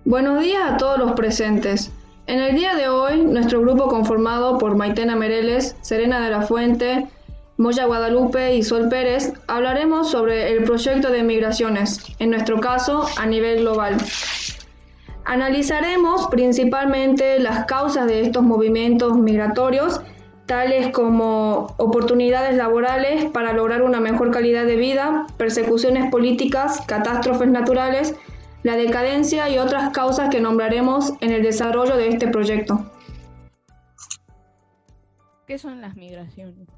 Buenos días a todos los presentes. En el día de hoy, nuestro grupo conformado por Maitena Mereles, Serena de la Fuente, Moya Guadalupe y Sol Pérez, hablaremos sobre el proyecto de migraciones, en nuestro caso a nivel global. Analizaremos principalmente las causas de estos movimientos migratorios, tales como oportunidades laborales para lograr una mejor calidad de vida, persecuciones políticas, catástrofes naturales, la decadencia y otras causas que nombraremos en el desarrollo de este proyecto. ¿Qué son las migraciones?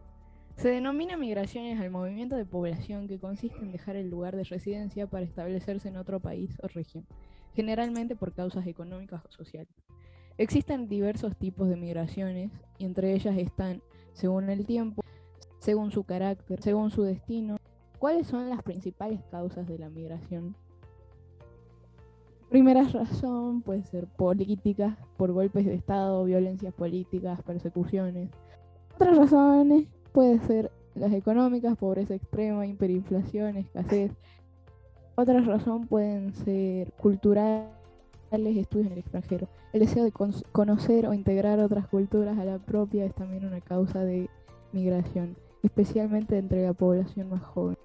Se denomina migraciones al movimiento de población que consiste en dejar el lugar de residencia para establecerse en otro país o región, generalmente por causas económicas o sociales. Existen diversos tipos de migraciones y entre ellas están, según el tiempo, según su carácter, según su destino. ¿Cuáles son las principales causas de la migración? Primera razón puede ser política, por golpes de Estado, violencias políticas, persecuciones. Otras razones pueden ser las económicas, pobreza extrema, hiperinflación, escasez. Otras razones pueden ser culturales, estudios en el extranjero. El deseo de conocer o integrar otras culturas a la propia es también una causa de migración, especialmente entre la población más joven.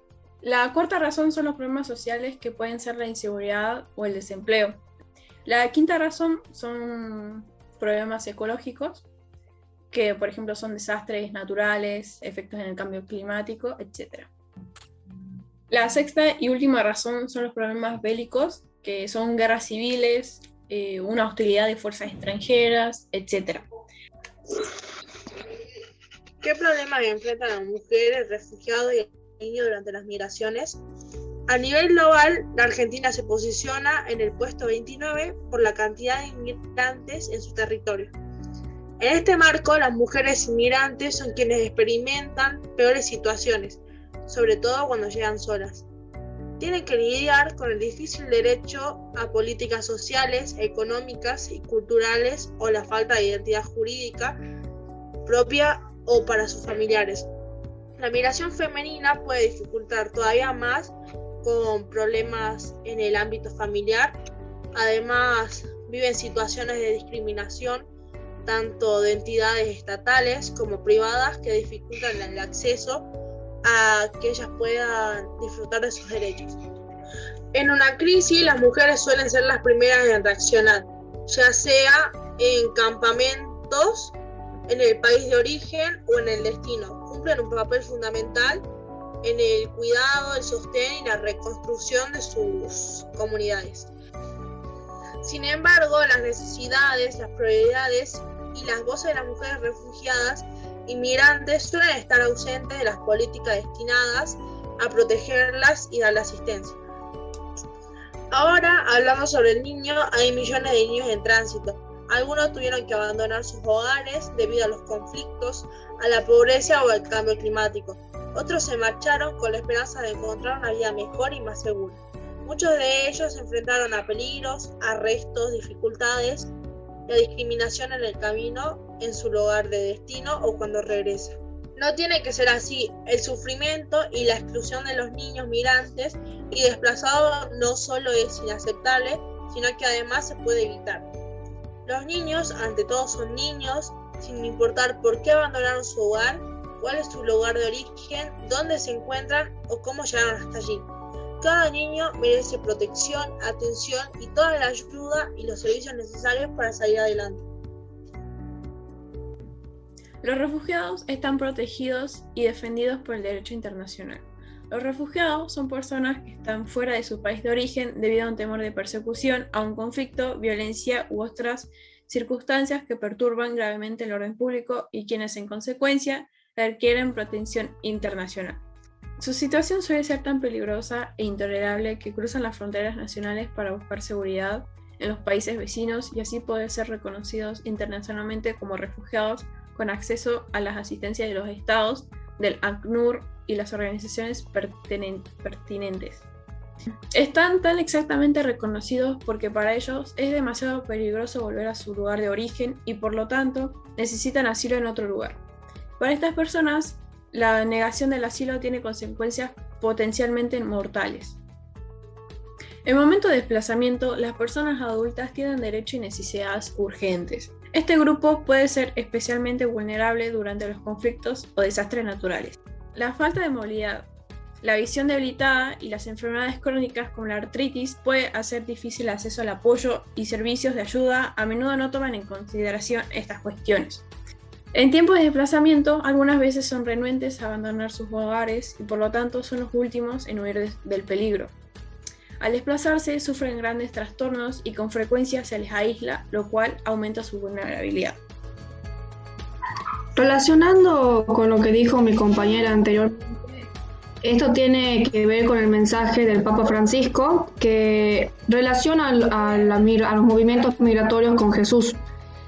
La cuarta razón son los problemas sociales que pueden ser la inseguridad o el desempleo. La quinta razón son problemas ecológicos, que por ejemplo son desastres naturales, efectos en el cambio climático, etc. La sexta y última razón son los problemas bélicos, que son guerras civiles, una hostilidad de fuerzas extranjeras, etc. ¿Qué problemas enfrentan las mujeres, refugiados y niños durante las migraciones? A nivel global, la Argentina se posiciona en el puesto 29 por la cantidad de inmigrantes en su territorio. En este marco, las mujeres inmigrantes son quienes experimentan peores situaciones, sobre todo cuando llegan solas. Tienen que lidiar con el difícil derecho a políticas sociales, económicas y culturales o la falta de identidad jurídica propia o para sus familiares. La migración femenina puede dificultar todavía más con problemas en el ámbito familiar. Además, viven situaciones de discriminación, tanto de entidades estatales como privadas, que dificultan el acceso a que ellas puedan disfrutar de sus derechos. En una crisis, las mujeres suelen ser las primeras en reaccionar, ya sea en campamentos, en el país de origen o en el destino. Cumplen un papel fundamental en el cuidado, el sostén y la reconstrucción de sus comunidades. Sin embargo, las necesidades, las prioridades y las voces de las mujeres refugiadas inmigrantes suelen estar ausentes de las políticas destinadas a protegerlas y darle asistencia. Ahora, hablando sobre el niño, hay millones de niños en tránsito. Algunos tuvieron que abandonar sus hogares debido a los conflictos, a la pobreza o al cambio climático. Otros se marcharon con la esperanza de encontrar una vida mejor y más segura. Muchos de ellos se enfrentaron a peligros, arrestos, dificultades y a discriminación en el camino, en su lugar de destino o cuando regresan. No tiene que ser así. El sufrimiento y la exclusión de los niños migrantes y desplazados no solo es inaceptable, sino que además se puede evitar. Los niños, ante todo, son niños, sin importar por qué abandonaron su hogar, cuál es su lugar de origen, dónde se encuentran o cómo llegaron hasta allí. Cada niño merece protección, atención y toda la ayuda y los servicios necesarios para salir adelante. Los refugiados están protegidos y defendidos por el derecho internacional. Los refugiados son personas que están fuera de su país de origen debido a un temor de persecución, a un conflicto, violencia u otras circunstancias que perturban gravemente el orden público y quienes en consecuencia requieren protección internacional. Su situación suele ser tan peligrosa e intolerable que cruzan las fronteras nacionales para buscar seguridad en los países vecinos y así poder ser reconocidos internacionalmente como refugiados con acceso a las asistencias de los estados, del ACNUR y las organizaciones pertinentes. Están tan exactamente reconocidos porque para ellos es demasiado peligroso volver a su lugar de origen y por lo tanto necesitan asilo en otro lugar. Para estas personas, la negación del asilo tiene consecuencias potencialmente mortales. En momento de desplazamiento, las personas adultas tienen derecho y necesidades urgentes. Este grupo puede ser especialmente vulnerable durante los conflictos o desastres naturales. La falta de movilidad, la visión debilitada y las enfermedades crónicas como la artritis puede hacer difícil el acceso al apoyo y servicios de ayuda. A menudo no toman en consideración estas cuestiones. En tiempos de desplazamiento, algunas veces son renuentes a abandonar sus hogares y por lo tanto son los últimos en huir del peligro. Al desplazarse sufren grandes trastornos y con frecuencia se les aísla, lo cual aumenta su vulnerabilidad. Relacionando con lo que dijo mi compañera anteriormente, esto tiene que ver con el mensaje del Papa Francisco que relaciona a los movimientos migratorios con Jesús,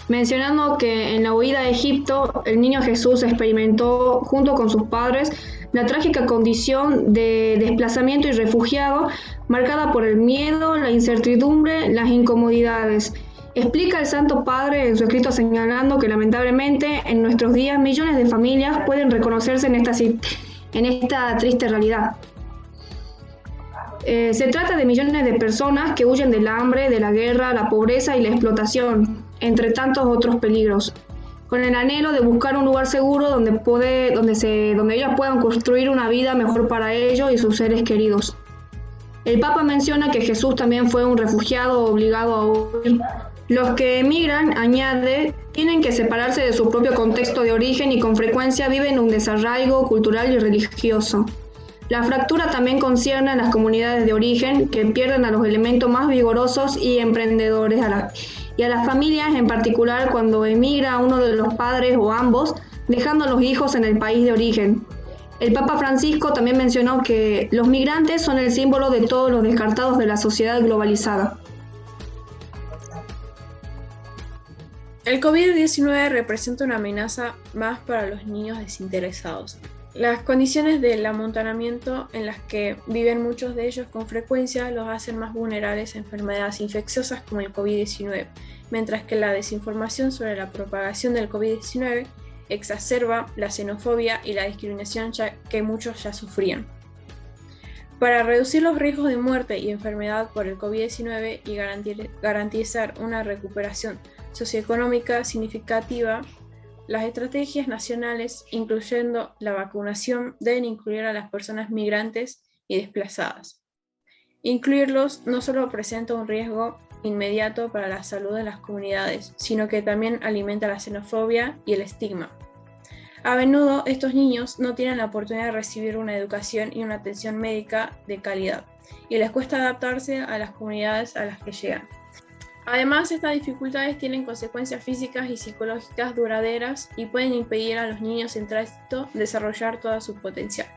mencionando que en la huida de Egipto el niño Jesús experimentó junto con sus padres la trágica condición de desplazamiento y refugiado marcada por el miedo, la incertidumbre, las incomodidades. Explica el Santo Padre en su escrito señalando que lamentablemente en nuestros días millones de familias pueden reconocerse en esta triste realidad. Se trata de millones de personas que huyen del hambre, de la guerra, la pobreza y la explotación, entre tantos otros peligros, con el anhelo de buscar un lugar seguro donde ellos puedan construir una vida mejor para ellos y sus seres queridos. El Papa menciona que Jesús también fue un refugiado obligado a huir. Los que emigran, añade, tienen que separarse de su propio contexto de origen y con frecuencia viven un desarraigo cultural y religioso. La fractura también concierne a las comunidades de origen que pierden a los elementos más vigorosos y emprendedores y a las familias en particular cuando emigra uno de los padres o ambos, dejando a los hijos en el país de origen. El Papa Francisco también mencionó que los migrantes son el símbolo de todos los descartados de la sociedad globalizada. El COVID-19 representa una amenaza más para los niños desinteresados. Las condiciones del amontonamiento en las que viven muchos de ellos con frecuencia los hacen más vulnerables a enfermedades infecciosas como el COVID-19, mientras que la desinformación sobre la propagación del COVID-19 exacerba la xenofobia y la discriminación que muchos ya sufrían. Para reducir los riesgos de muerte y enfermedad por el COVID-19 y garantizar una recuperación socioeconómica significativa, las estrategias nacionales, incluyendo la vacunación, deben incluir a las personas migrantes y desplazadas. Incluirlos no solo presenta un riesgo inmediato para la salud de las comunidades, sino que también alimenta la xenofobia y el estigma. A menudo, estos niños no tienen la oportunidad de recibir una educación y una atención médica de calidad, y les cuesta adaptarse a las comunidades a las que llegan. Además, estas dificultades tienen consecuencias físicas y psicológicas duraderas y pueden impedir a los niños en tránsito desarrollar todo su potencial.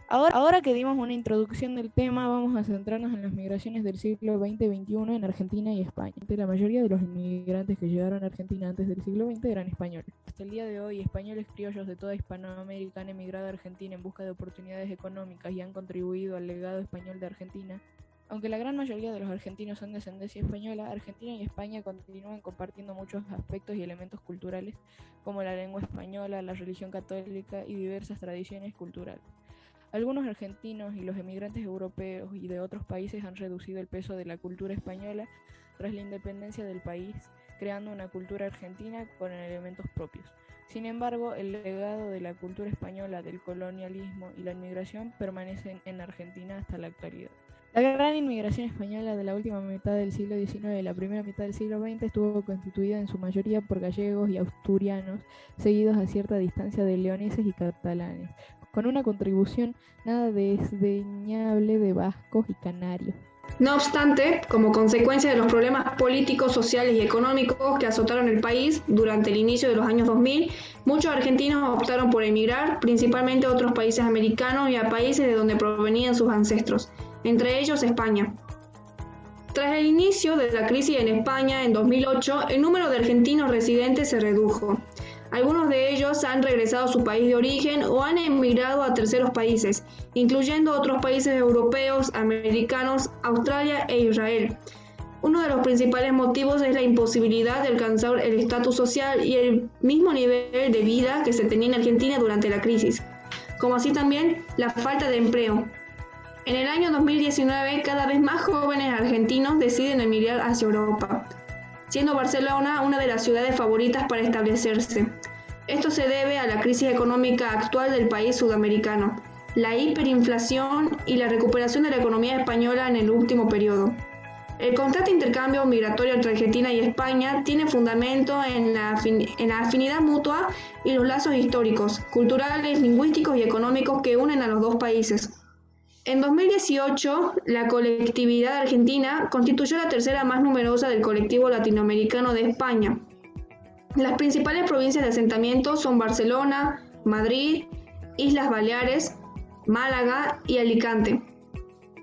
Ahora que dimos una introducción del tema, vamos a centrarnos en las migraciones del siglo XX y XXI en Argentina y España. La mayoría de los inmigrantes que llegaron a Argentina antes del siglo XX eran españoles. Hasta el día de hoy, españoles criollos de toda Hispanoamérica han emigrado a Argentina en busca de oportunidades económicas y han contribuido al legado español de Argentina. Aunque la gran mayoría de los argentinos son de ascendencia española, Argentina y España continúan compartiendo muchos aspectos y elementos culturales, como la lengua española, la religión católica y diversas tradiciones culturales. Algunos argentinos y los emigrantes europeos y de otros países han reducido el peso de la cultura española tras la independencia del país, creando una cultura argentina con elementos propios. Sin embargo, el legado de la cultura española, del colonialismo y la inmigración permanecen en Argentina hasta la actualidad. La gran inmigración española de la última mitad del siglo XIX y la primera mitad del siglo XX estuvo constituida en su mayoría por gallegos y asturianos, seguidos a cierta distancia de leoneses y catalanes, con una contribución nada desdeñable de vascos y canarios. No obstante, como consecuencia de los problemas políticos, sociales y económicos que azotaron el país durante el inicio de los años 2000, muchos argentinos optaron por emigrar, principalmente a otros países americanos y a países de donde provenían sus ancestros, entre ellos España. Tras el inicio de la crisis en España en 2008, el número de argentinos residentes se redujo. Algunos de ellos han regresado a su país de origen o han emigrado a terceros países, incluyendo otros países europeos, americanos, Australia e Israel. Uno de los principales motivos es la imposibilidad de alcanzar el estatus social y el mismo nivel de vida que se tenía en Argentina durante la crisis. como así también la falta de empleo. En el año 2019, cada vez más jóvenes argentinos deciden emigrar hacia Europa, siendo Barcelona una de las ciudades favoritas para establecerse. Esto se debe a la crisis económica actual del país sudamericano, la hiperinflación y la recuperación de la economía española en el último periodo. El constante intercambio migratorio entre Argentina y España tiene fundamento en la afinidad mutua y los lazos históricos, culturales, lingüísticos y económicos que unen a los dos países. En 2018, la colectividad argentina constituyó la tercera más numerosa del colectivo latinoamericano de España. Las principales provincias de asentamiento son Barcelona, Madrid, Islas Baleares, Málaga y Alicante.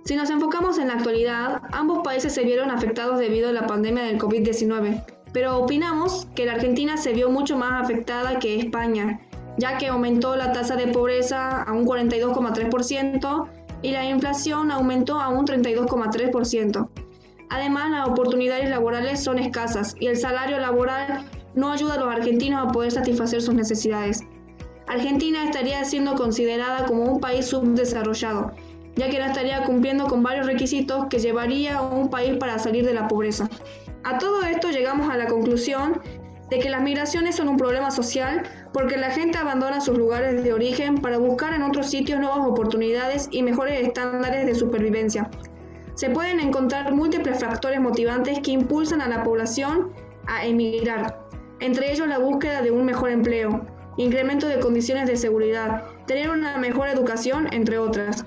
Si nos enfocamos en la actualidad, ambos países se vieron afectados debido a la pandemia del COVID-19, pero opinamos que la Argentina se vio mucho más afectada que España, ya que aumentó la tasa de pobreza a un 42,3% y la inflación aumentó a un 32,3%. Además, las oportunidades laborales son escasas y el salario laboral no ayuda a los argentinos a poder satisfacer sus necesidades. Argentina estaría siendo considerada como un país subdesarrollado, ya que no estaría cumpliendo con varios requisitos que llevaría a un país para salir de la pobreza. A todo esto llegamos a la conclusión de que las migraciones son un problema social porque la gente abandona sus lugares de origen para buscar en otros sitios nuevas oportunidades y mejores estándares de supervivencia. Se pueden encontrar múltiples factores motivantes que impulsan a la población a emigrar, entre ellos la búsqueda de un mejor empleo, incremento de condiciones de seguridad, tener una mejor educación, entre otras.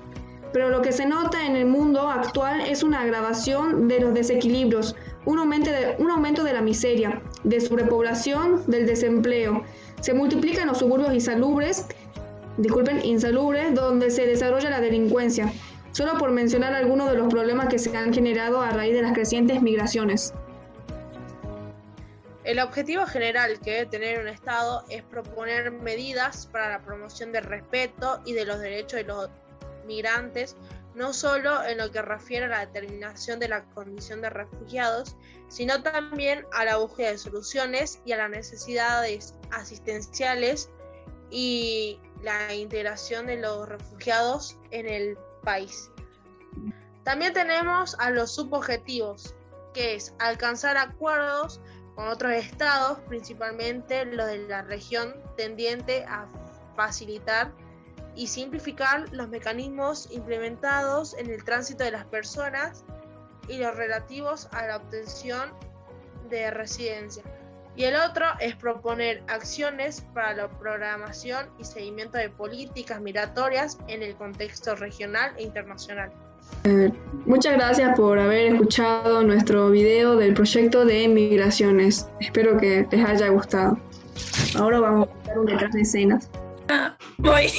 Pero lo que se nota en el mundo actual es una agravación de los desequilibrios, un aumento de la miseria, de sobrepoblación, del desempleo. Se multiplican los suburbios insalubres, donde se desarrolla la delincuencia, solo por mencionar algunos de los problemas que se han generado a raíz de las crecientes migraciones. El objetivo general que debe tener un Estado es proponer medidas para la promoción del respeto y de los derechos de los migrantes, no solo en lo que refiere a la determinación de la condición de refugiados, sino también a la búsqueda de soluciones y a las necesidades asistenciales y la integración de los refugiados en el país. También tenemos a los subobjetivos, que es alcanzar acuerdos con otros estados, principalmente los de la región, tendiente a facilitar y simplificar los mecanismos implementados en el tránsito de las personas y los relativos a la obtención de residencia. Y el otro es proponer acciones para la programación y seguimiento de políticas migratorias en el contexto regional e internacional. Muchas gracias por haber escuchado nuestro video del proyecto de migraciones. Espero que les haya gustado. Ahora vamos a ver un detrás de escenas. Voy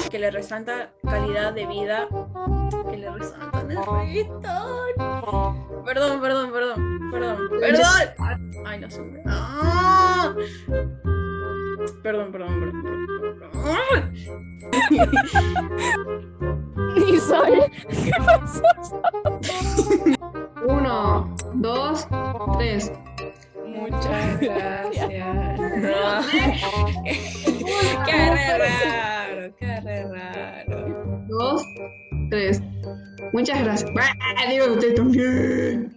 que le resalta calidad de vida, que le resalta en el reggaetón. Perdón. Ay, no sé. Perdón. Ni Sol. ¿Qué pasó? 1, 2, 3. Muchas gracias. Qué raro. 2, 3. Muchas gracias. Digo usted también.